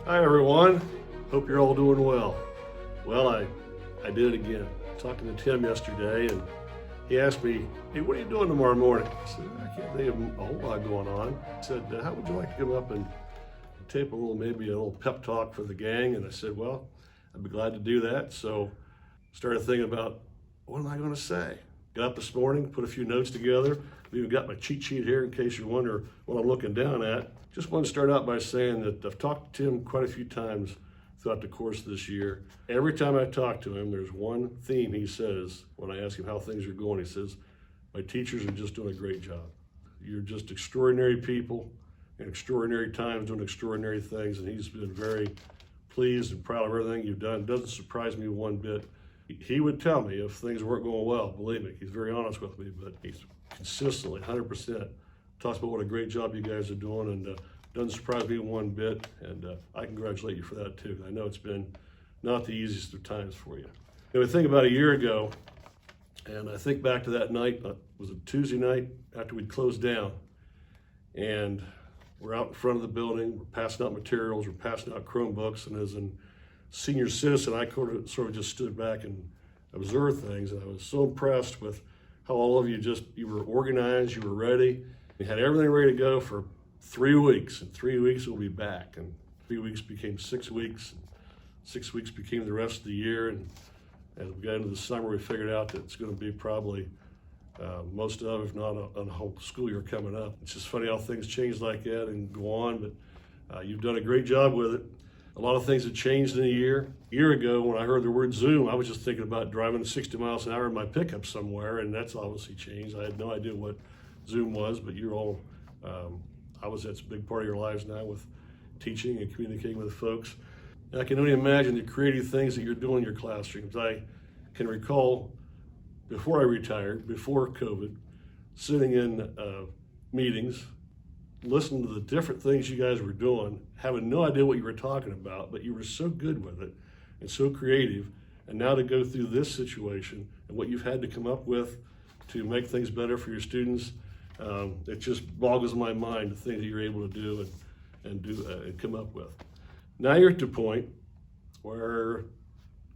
Hi everyone, hope you're all doing well. Well, I did it again. Talking to Tim yesterday, and he asked me, hey, what are you doing tomorrow morning? I said, I can't think of a whole lot going on. He said, how would you like to come up and tape maybe a little pep talk for the gang? And I said, well, I'd be glad to do that. So started thinking about, what am I going to say? Got up this morning, put a few notes together. I've even got my cheat sheet here in case you wonder what I'm looking down at. Just want to start out by saying that I've talked to Tim quite a few times throughout the course of this year. Every time I talk to him, there's one theme he says when I ask him how things are going. He says, my teachers are just doing a great job. You're just extraordinary people in extraordinary times doing extraordinary things, and he's been very pleased and proud of everything you've done. It doesn't surprise me one bit. He would tell me if things weren't going well, believe me, he's very honest with me, but he's consistently, 100%, talks about what a great job you guys are doing, and doesn't surprise me one bit, and I congratulate you for that too. I know it's been not the easiest of times for you. I think about a year ago, and I think back to that night, was it Tuesday night after we'd closed down, and we're out in front of the building, we're passing out materials, we're passing out Chromebooks, and as a senior citizen, I sort of just stood back and observed things, and I was so impressed with how all of you you were organized, you were ready, you had everything ready to go for 3 weeks. In 3 weeks we'll be back, and 3 weeks became 6 weeks, and 6 weeks became the rest of the year, and as we got into the summer, we figured out that it's going to be probably most of, if not a whole school year coming up. It's just funny how things change like that and go on, but you've done a great job with it. A lot of things have changed in a year. A year ago, when I heard the word Zoom, I was just thinking about driving 60 miles an hour in my pickup somewhere, and that's obviously changed. I had no idea what Zoom was, but you're all, that's a big part of your lives now with teaching and communicating with folks. And I can only imagine the creative things that you're doing in your classrooms. I can recall before I retired, before COVID, sitting in meetings, listening to the different things you guys were doing, having no idea what you were talking about, but you were so good with it and so creative. And now to go through this situation and what you've had to come up with to make things better for your students, it just boggles my mind, the things that you're able to do and come up with. Now you're at the point where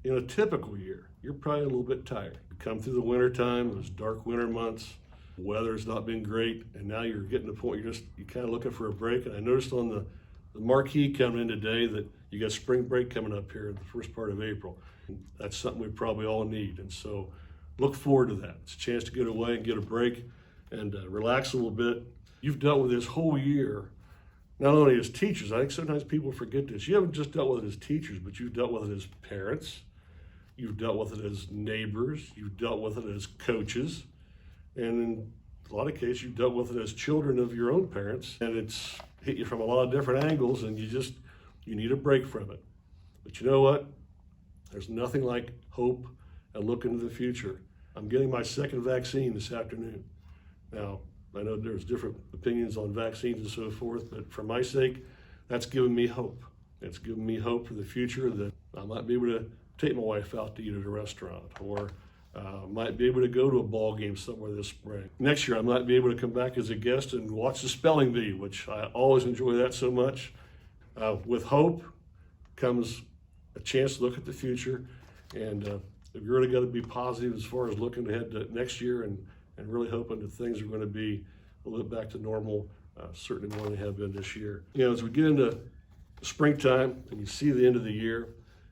in a typical year, you're probably a little bit tired. You come through the winter time, those dark winter months, weather's not been great, and now you're getting to the point you're kind of looking for a break. And I noticed on the marquee coming in today that you got spring break coming up here in the first part of April. That's something we probably all need, and so look forward to that. It's a chance to get away and get a break and relax a little bit. You've dealt with this whole year, not only as teachers. I think sometimes people forget this. You haven't just dealt with it as teachers, but you've dealt with it as parents. You've dealt with it as neighbors. You've dealt with it as coaches. And in a lot of cases, you've dealt with it as children of your own parents. And it's hit you from a lot of different angles, and you need a break from it. But you know what? There's nothing like hope and look into the future. I'm getting my second vaccine this afternoon. Now, I know there's different opinions on vaccines and so forth, but for my sake, that's given me hope. It's given me hope for the future that I might be able to take my wife out to eat at a restaurant, or might be able to go to a ball game somewhere this spring. Next year, I might be able to come back as a guest and watch the spelling bee, which I always enjoy that so much. With hope comes a chance to look at the future, and we've really got to be positive as far as looking ahead to next year and really hoping that things are going to be a little bit back to normal, certainly more than they have been this year. As we get into springtime and you see the end of the year,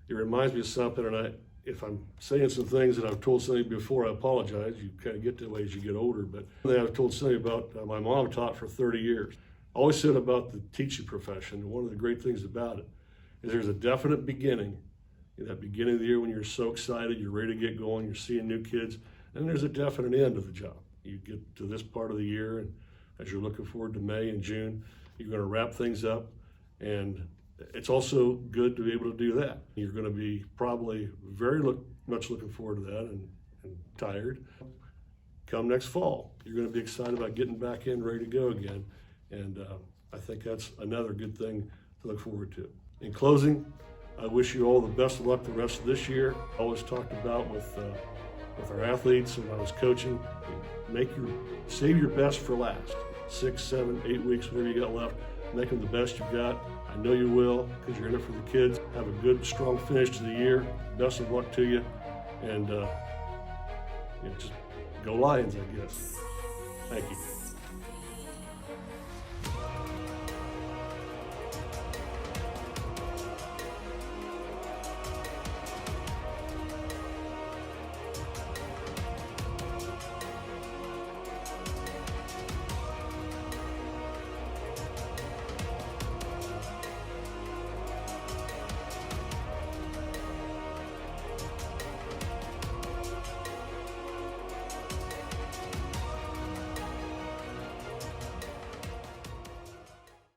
it reminds me of something, and if I'm saying some things that I've told somebody before, I apologize. You kind of get that way as you get older, but I've told somebody about my mom taught for 30 years. I always said about the teaching profession, and one of the great things about it is there's a definite beginning. In that beginning of the year when you're so excited, you're ready to get going, you're seeing new kids, and there's a definite end of the job. You get to this part of the year, and as you're looking forward to May and June, you're going to wrap things up, and it's also good to be able to do that. You're going to be probably very much looking forward to that and tired. Come next fall, you're going to be excited about getting back in, ready to go again, and I think that's another good thing to look forward to. In closing, I wish you all the best of luck the rest of this year. I always talked about with our athletes and when I was coaching, save your best for last. 6, 7, 8 weeks, whatever you got left. Make them the best you've got. I know you will, because you're in it for the kids. Have a good, strong finish to the year. Best of luck to you. And just go Lions, I guess. Thank you.